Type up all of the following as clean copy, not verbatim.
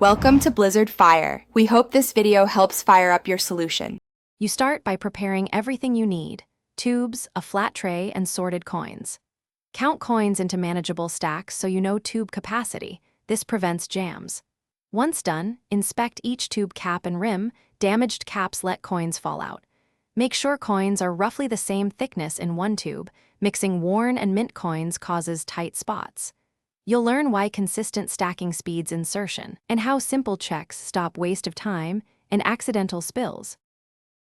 Welcome to Blizzard Fire. We hope this video helps fire up your solution. You start by preparing everything you need: tubes, a flat tray, and sorted coins. Count coins into manageable stacks so you know tube capacity. This prevents jams. Once done, inspect each tube cap and rim. Damaged caps let coins fall out. Make sure coins are roughly the same thickness in one tube. Mixing worn and mint coins causes tight spots. You'll learn why consistent stacking speeds insertion, and how simple checks stop waste of time and accidental spills.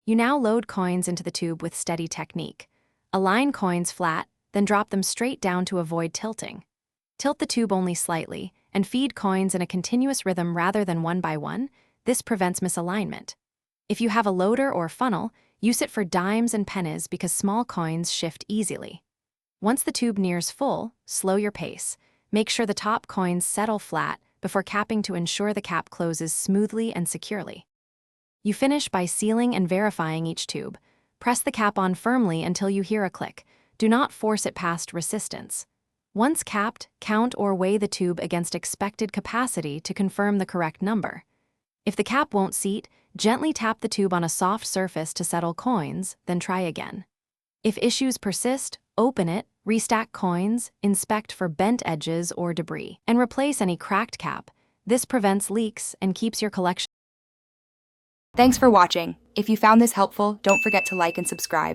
You now load coins into the tube with steady technique. Align coins flat, then drop them straight down to avoid tilting. Tilt the tube only slightly, and feed coins in a continuous rhythm rather than one by one. This prevents misalignment. If you have a loader or funnel, use it for dimes and pennies because small coins shift easily. Once the tube nears full, slow your pace. Make sure the top coins settle flat before capping to ensure the cap closes smoothly and securely. You finish by sealing and verifying each tube. Press the cap on firmly until you hear a click. Do not force it past resistance. Once capped, count or weigh the tube against expected capacity to confirm the correct number. If the cap won't seat, gently tap the tube on a soft surface to settle coins, then try again. If issues persist, open it, restack coins, inspect for bent edges or debris, and replace any cracked cap. This prevents leaks and keeps your collection. Thanks for watching. If you found this helpful, don't forget to like and subscribe.